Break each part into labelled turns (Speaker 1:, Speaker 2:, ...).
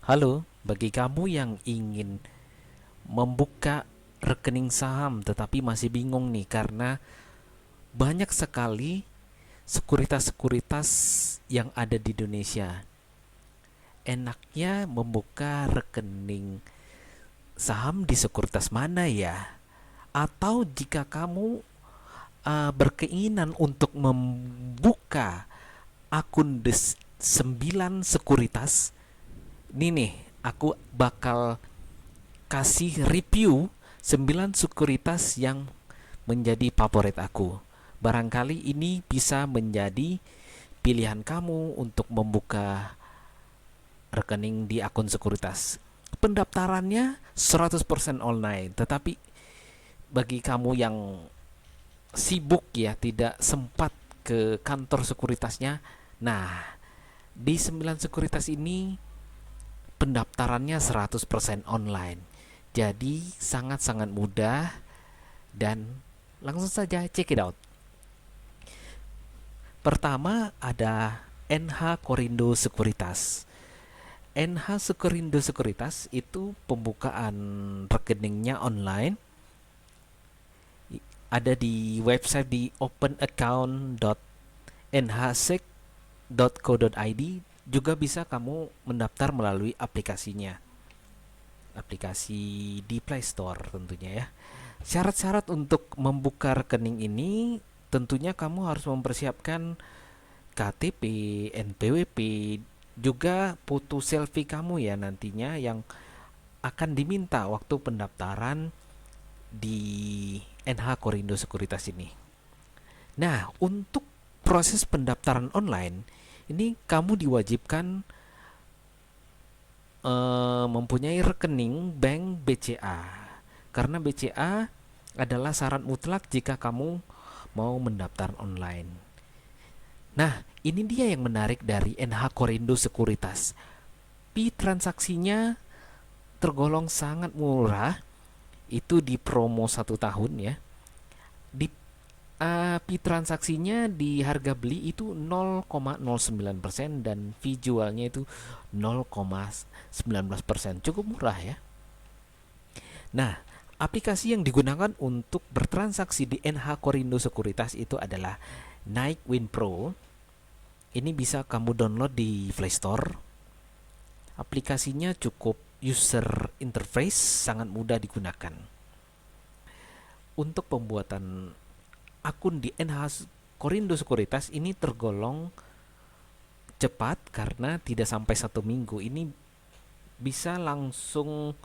Speaker 1: Halo, bagi kamu yang ingin membuka rekening saham tetapi masih bingung nih karena banyak sekali sekuritas-sekuritas yang ada di Indonesia. Enaknya membuka rekening saham di sekuritas mana ya? Atau jika kamu berkeinginan untuk membuka akun 9 sekuritas, ini nih aku bakal kasih review 9 sekuritas yang menjadi favorit aku. Barangkali ini bisa menjadi pilihan kamu untuk membuka rekening di akun sekuritas. Pendaftarannya 100% online, tetapi bagi kamu yang sibuk ya, tidak sempat ke kantor sekuritasnya, nah, di 9 sekuritas ini pendaftarannya 100% online. Jadi sangat-sangat mudah dan langsung saja check it out. Pertama ada NH Korindo Sekuritas. NH Sekurindo Sekuritas itu pembukaan rekeningnya online. Ada di website di openaccount.nhsec.co.id. Juga bisa kamu mendaftar melalui aplikasinya. Aplikasi di Play Store tentunya ya. Syarat-syarat untuk membuka rekening ini tentunya kamu harus mempersiapkan KTP, NPWP, juga foto selfie kamu ya nantinya yang akan diminta waktu pendaftaran di NH Korindo Sekuritas ini. Nah, untuk proses pendaftaran online ini kamu diwajibkan mempunyai rekening bank BCA, karena BCA adalah syarat mutlak jika kamu mau mendaftar online. Nah, ini dia yang menarik dari NH Korindo Sekuritas. Fee transaksinya tergolong sangat murah, itu di promo 1 tahun ya. Di fee transaksinya di harga beli itu 0,09% dan fee jualnya itu 0,19%. Cukup murah ya. Nah, aplikasi yang digunakan untuk bertransaksi di NH Korindo Sekuritas itu adalah Nightwind Pro. Ini bisa kamu download di Play Store. Aplikasinya cukup user interface, sangat mudah digunakan. Untuk pembuatan akun di NH Korindo Sekuritas ini tergolong cepat karena tidak sampai 1 minggu. Ini bisa langsung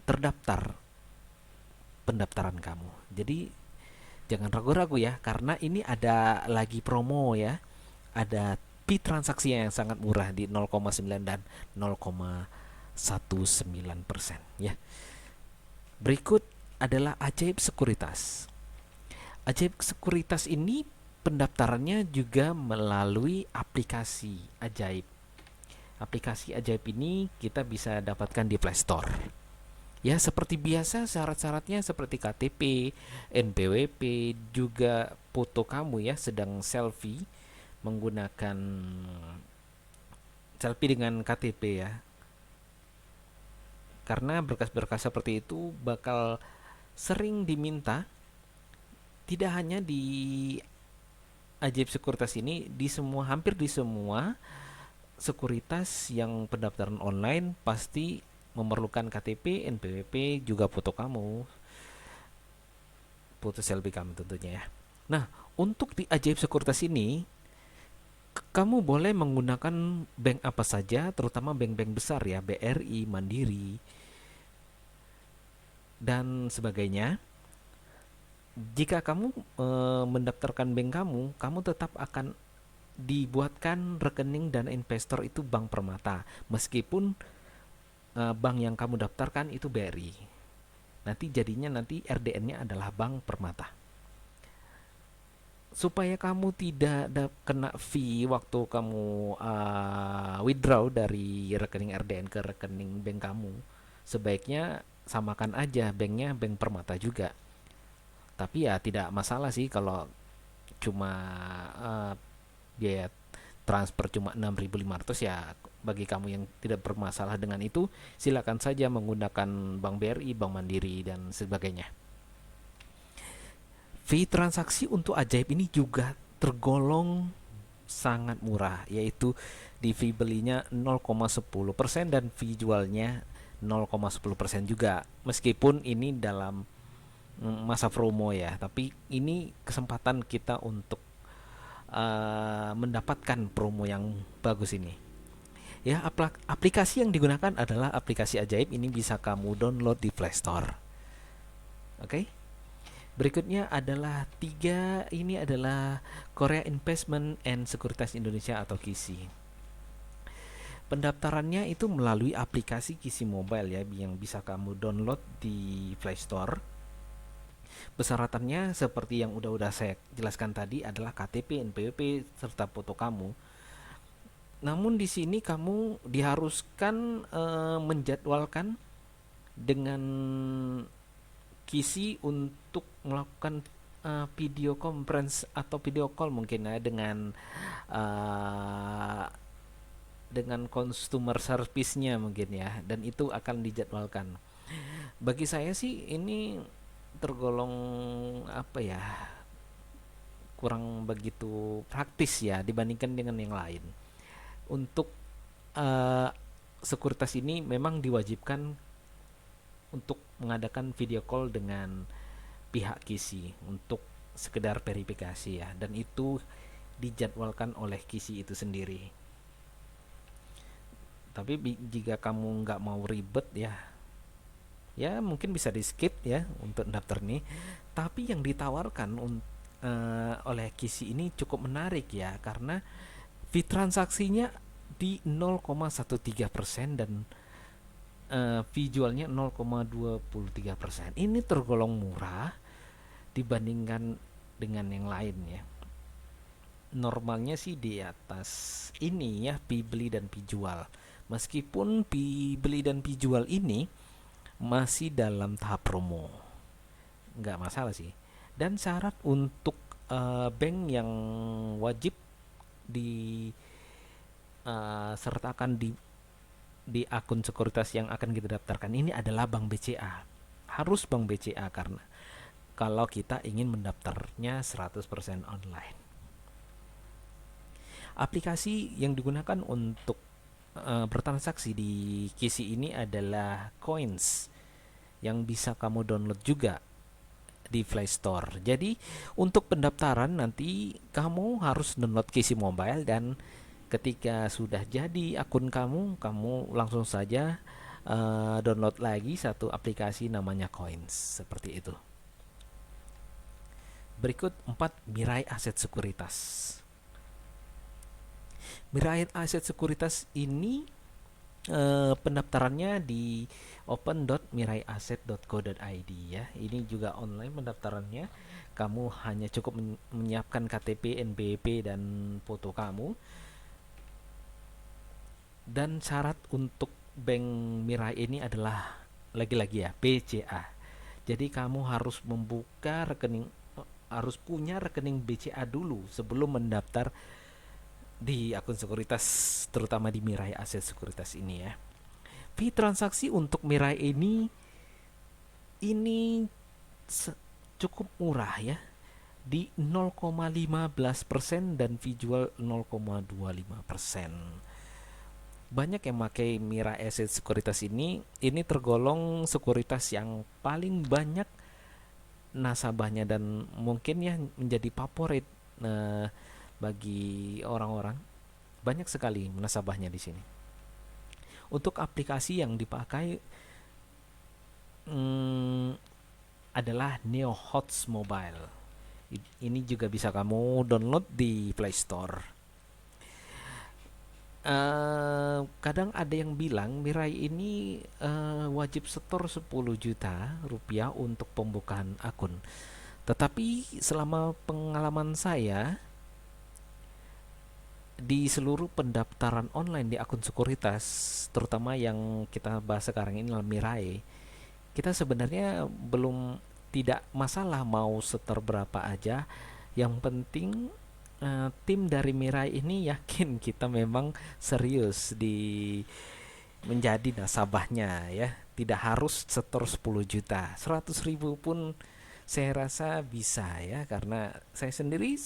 Speaker 1: terdaftar pendaftaran kamu. Jadi jangan ragu-ragu ya, karena ini ada lagi promo ya. Ada fee transaksi yang sangat murah di 0,9 dan 0,19% ya. Berikut adalah Ajaib Sekuritas. Ajaib Sekuritas ini pendaftarannya juga melalui aplikasi Ajaib. Aplikasi Ajaib ini kita bisa dapatkan di Play Store. Ya, seperti biasa syarat-syaratnya seperti KTP, NPWP, juga foto kamu ya sedang selfie menggunakan selfie dengan KTP ya. Karena berkas-berkas seperti itu bakal sering diminta, tidak hanya di Ajaib Sekuritas ini, di semua, hampir di semua sekuritas yang pendaftaran online pasti memerlukan KTP, NPWP, juga foto kamu, foto selfie kamu tentunya ya. Nah, untuk di Ajaib Sekuritas ini kamu boleh menggunakan bank apa saja, terutama bank-bank besar ya, BRI, Mandiri, dan sebagainya. Jika kamu mendaftarkan bank kamu, kamu tetap akan dibuatkan rekening dan investor itu Bank Permata, meskipun bank yang kamu daftarkan itu BRI. Nanti jadinya nanti RDN-nya adalah Bank Permata. Supaya kamu tidak kena fee waktu kamu withdraw dari rekening RDN ke rekening bank kamu, sebaiknya samakan aja banknya Bank Permata juga. Tapi ya tidak masalah sih kalau cuma biaya transfer cuma 6.500 ya. Bagi kamu yang tidak bermasalah dengan itu, silakan saja menggunakan Bank BRI, Bank Mandiri dan sebagainya. Fee transaksi untuk Ajaib ini juga tergolong sangat murah, yaitu di fee belinya 0,10% dan fee jualnya 0,10% juga. Meskipun ini dalam masa promo ya, tapi ini kesempatan kita untuk mendapatkan promo yang bagus ini. Ya, aplikasi yang digunakan adalah aplikasi Ajaib. Ini bisa kamu download di Play Store. Oke. Berikutnya adalah ini adalah Korea Investment and Securities Indonesia atau KISI. Pendaftarannya itu melalui aplikasi KISI Mobile ya, yang bisa kamu download di Play Store. Persyaratannya seperti yang udah saya jelaskan tadi adalah KTP, NPWP serta foto kamu. Namun di sini kamu diharuskan menjadwalkan dengan KISI untuk melakukan video conference atau video call mungkin ya dengan customer service-nya mungkin ya, dan itu akan dijadwalkan. Bagi saya sih ini tergolong kurang begitu praktis ya dibandingkan dengan yang lain. Untuk sekuritas ini memang diwajibkan untuk mengadakan video call dengan pihak KISI untuk sekedar verifikasi ya, dan itu dijadwalkan oleh KISI itu sendiri. Tapi jika kamu nggak mau ribet ya mungkin bisa di skip ya untuk daftar nih. Tapi yang ditawarkan oleh KISI ini cukup menarik ya, karena fee transaksinya di 0,13% dan fee jualnya 0,23%. Ini tergolong murah dibandingkan dengan yang lain ya. Normalnya sih di atas ini ya, fee beli dan fee jual. Meskipun fee beli dan fee jual ini masih dalam tahap promo, nggak masalah sih. Dan syarat untuk bank yang wajib sertakan di akun sekuritas yang akan kita daftarkan ini adalah Bank BCA. Harus Bank BCA karena kalau kita ingin mendaftarnya 100% online. Aplikasi yang digunakan untuk bertransaksi di KISI ini adalah Coins yang bisa kamu download juga di Play Store. Jadi untuk pendaftaran nanti kamu harus download KISI Mobile, dan ketika sudah jadi akun kamu langsung saja download lagi satu aplikasi namanya Coins, seperti itu. Berikut 4 Mirai Aset Sekuritas. Mirai Aset Sekuritas ini pendaftarannya di open.miraiaset.co.id ya. Ini juga online pendaftarannya. Kamu hanya cukup menyiapkan KTP, NPWP dan foto kamu. Dan syarat untuk Bank Mirai ini adalah lagi-lagi ya BCA. Jadi kamu harus harus punya rekening BCA dulu sebelum mendaftar di akun sekuritas, terutama di Mirai Aset Sekuritas ini ya. Fee transaksi untuk Mirai ini cukup murah ya, di 0,15% dan fee jual 0,25%. Banyak yang pakai Mirai Aset Sekuritas ini tergolong sekuritas yang paling banyak nasabahnya dan mungkin ya menjadi favorit bagi orang-orang. Banyak sekali nasabahnya di sini. Untuk aplikasi yang dipakai adalah NeoHots Mobile. Ini juga bisa kamu download di Play Store. Kadang ada yang bilang Mirai ini wajib setor 10 juta rupiah untuk pembukaan akun. Tetapi selama pengalaman saya di seluruh pendaftaran online di akun sekuritas, terutama yang kita bahas sekarang ini Mirai, kita sebenarnya tidak masalah mau setor berapa aja. Yang penting tim dari Mirai ini yakin kita memang serius di menjadi nasabahnya ya. Tidak harus setor 10 juta, 100.000 pun saya rasa bisa ya, karena saya sendiri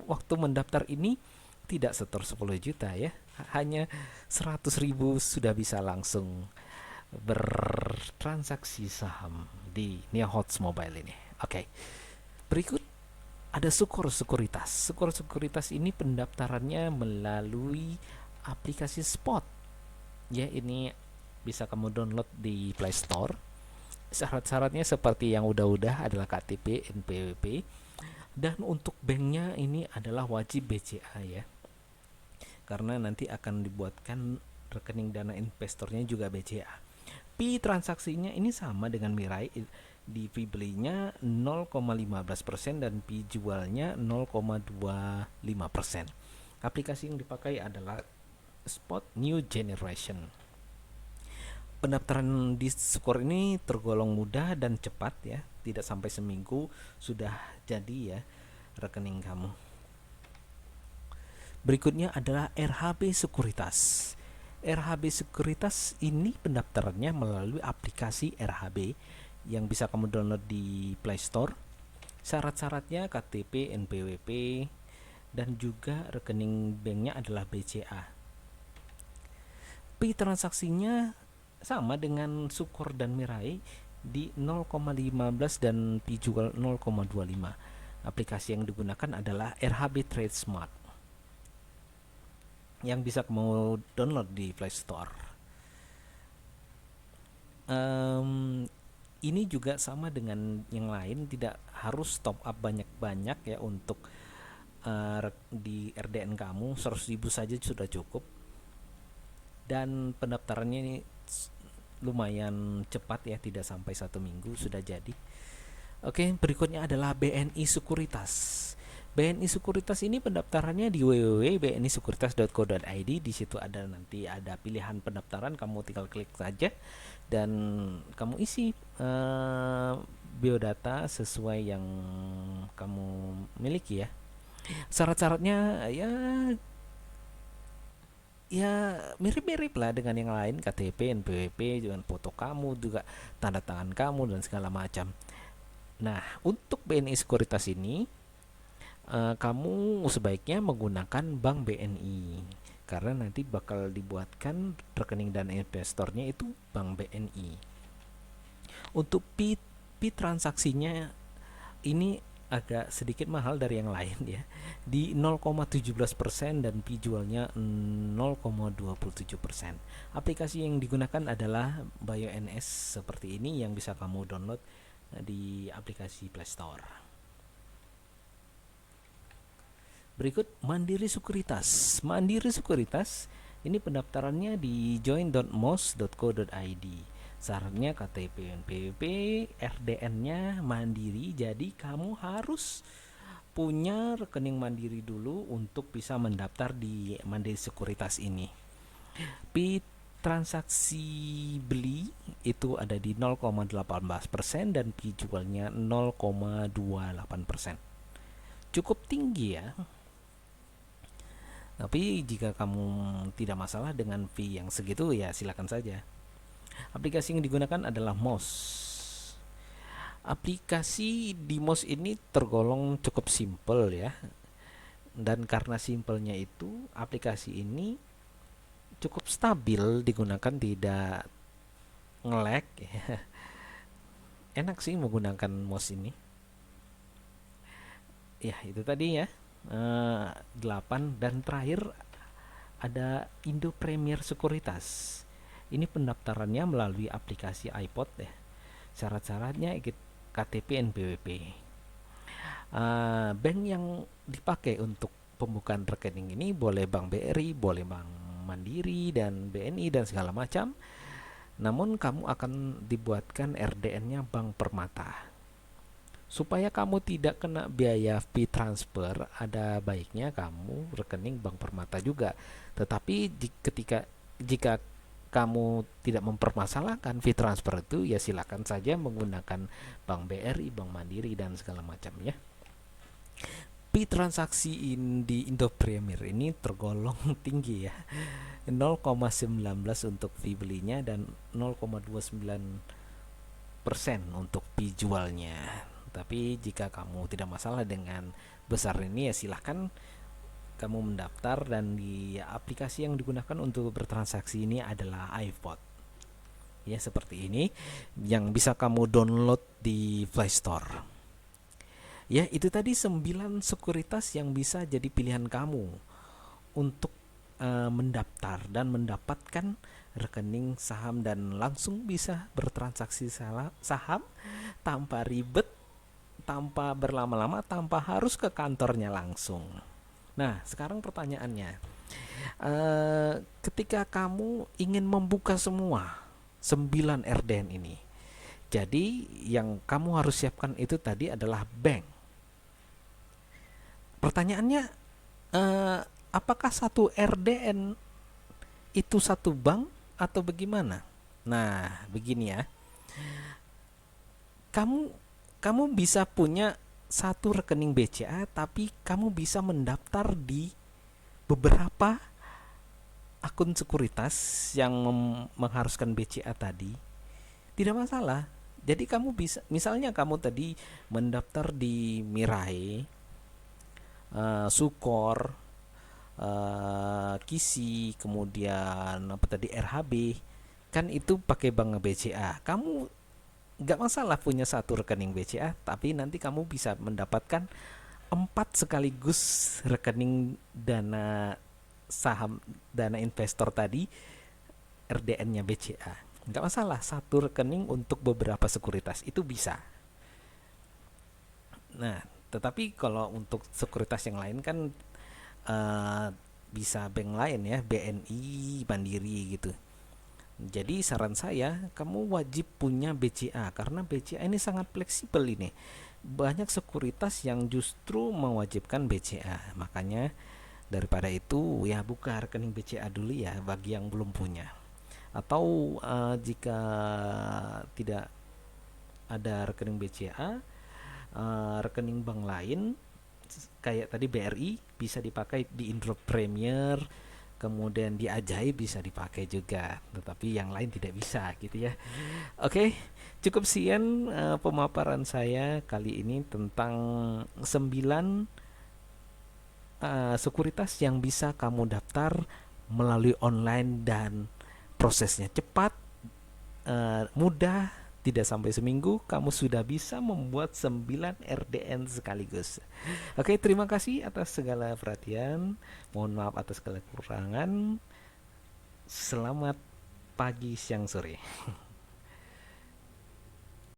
Speaker 1: waktu mendaftar ini tidak setor 10 juta ya, hanya 100.000 sudah bisa langsung bertransaksi saham di Nia Hots Mobile ini. Oke, berikut ada Sukor Sekuritas. Sukor Sekuritas ini pendaftarannya melalui aplikasi Spot. Ya, ini bisa kamu download di Play Store. Syarat-syaratnya seperti yang udah-udah adalah KTP, NPWP, dan untuk banknya ini adalah wajib BCA ya, karena nanti akan dibuatkan rekening dana investornya juga BCA. Fee transaksinya ini sama dengan Mirai, di fee belinya 0,15% dan fee jualnya 0,25%. Aplikasi yang dipakai adalah Spot New Generation. Pendaftaran di Sukor ini tergolong mudah dan cepat ya, tidak sampai seminggu sudah jadi ya rekening kamu. Berikutnya adalah RHB Sekuritas. RHB Sekuritas ini pendaftarannya melalui aplikasi RHB yang bisa kamu download di Play Store. Syarat-syaratnya KTP, NPWP, dan juga rekening banknya adalah BCA. Fee transaksinya sama dengan Sukor dan Mirai di 0,15 dan fee jual 0,25. Aplikasi yang digunakan adalah RHB Trade Smart yang bisa kamu download di Play Store. Ini juga sama dengan yang lain, tidak harus top up banyak-banyak ya untuk di RDN kamu, 100.000 saja sudah cukup. Dan pendaftarannya ini lumayan cepat ya, tidak sampai 1 minggu sudah jadi. Oke, berikutnya adalah BNI Sekuritas. BNI Sekuritas ini pendaftarannya di www.bnisekuritas.co.id. Di situ nanti ada pilihan pendaftaran, kamu tinggal klik saja dan kamu isi biodata sesuai yang kamu miliki ya. Syarat-syaratnya ya mirip-mirip lah dengan yang lain, KTP, NPWP, dengan foto kamu juga, tanda tangan kamu dan segala macam. Nah, untuk BNI Sekuritas ini kamu sebaiknya menggunakan bank BNI karena nanti bakal dibuatkan rekening dana investornya itu bank BNI. Untuk fee transaksinya ini agak sedikit mahal dari yang lain ya, di 0,17% dan fee jualnya 0,27%. Aplikasi yang digunakan adalah BioNS seperti ini yang bisa kamu download di aplikasi Play Store. Berikut Mandiri Sekuritas. Mandiri Sekuritas ini pendaftarannya di join.mos.co.id. Syaratnya KTP, NPWP, RDN-nya Mandiri. Jadi kamu harus punya rekening Mandiri dulu untuk bisa mendaftar di Mandiri Sekuritas ini. Fee transaksi beli itu ada di 0,18% dan fee jualnya 0,28%. Cukup tinggi ya. Tapi jika kamu tidak masalah dengan fee yang segitu ya silakan saja. Aplikasi yang digunakan adalah MOS. Aplikasi di MOS ini tergolong cukup simple ya. Dan karena simpelnya itu, aplikasi ini cukup stabil digunakan, tidak nge-lag ya. Enak sih menggunakan MOS ini. Ya, itu tadi ya. 8 dan terakhir ada Indo Premier Sekuritas. Ini pendaftarannya melalui aplikasi iPod ya. Syarat-syaratnya KTP, NPWP. Bank yang dipakai untuk pembukaan rekening ini boleh Bank BRI, boleh Bank Mandiri dan BNI dan segala macam. Namun kamu akan dibuatkan RDN-nya Bank Permata. Supaya kamu tidak kena biaya fee transfer, ada baiknya kamu rekening Bank Permata juga. Tetapi jika kamu tidak mempermasalahkan fee transfer itu, ya silakan saja menggunakan Bank BRI, Bank Mandiri dan segala macamnya. Tapi transaksi di Indo Premier ini tergolong tinggi ya. 0,19 untuk fee belinya dan 0,29% untuk fee jualnya. Tapi jika kamu tidak masalah dengan besar ini, ya silahkan kamu mendaftar. Dan di aplikasi yang digunakan untuk bertransaksi ini adalah iPod. Ya, seperti ini yang bisa kamu download di Play Store. Ya, itu tadi 9 sekuritas yang bisa jadi pilihan kamu untuk mendaftar dan mendapatkan rekening saham dan langsung bisa bertransaksi saham tanpa ribet, tanpa berlama-lama, tanpa harus ke kantornya langsung. Nah, sekarang pertanyaannya, ketika kamu ingin membuka semua 9 RDN ini, jadi yang kamu harus siapkan itu tadi adalah bank. Pertanyaannya, apakah satu RDN itu satu bank atau bagaimana? Nah, begini ya. Kamu bisa punya satu rekening BCA, tapi kamu bisa mendaftar di beberapa akun sekuritas yang mengharuskan BCA tadi. Tidak masalah. Jadi kamu bisa, misalnya kamu tadi mendaftar di Mirai, Sukor, Kisi, kemudian apa tadi, RHB, kan itu pakai bank BCA. Kamu nggak masalah punya satu rekening BCA, tapi nanti kamu bisa mendapatkan 4 sekaligus rekening dana saham, dana investor tadi, RDN-nya BCA. Nggak masalah, satu rekening untuk beberapa sekuritas itu bisa. Nah, tetapi kalau untuk sekuritas yang lain kan bisa bank lain ya, BNI, Mandiri gitu. Jadi saran saya, kamu wajib punya BCA karena BCA ini sangat fleksibel ini. Banyak sekuritas yang justru mewajibkan BCA. Makanya daripada itu ya buka rekening BCA dulu ya bagi yang belum punya. Atau jika tidak ada rekening BCA, rekening bank lain kayak tadi BRI bisa dipakai di Indo Premier, kemudian di Ajaib bisa dipakai juga, tetapi yang lain tidak bisa gitu ya. Oke, cukup sekian pemaparan saya kali ini tentang 9 sekuritas yang bisa kamu daftar melalui online dan prosesnya cepat, mudah. Tidak sampai seminggu kamu sudah bisa membuat 9 RDN sekaligus. Oke, terima kasih atas segala perhatian. Mohon maaf atas segala kekurangan. Selamat pagi, siang, sore.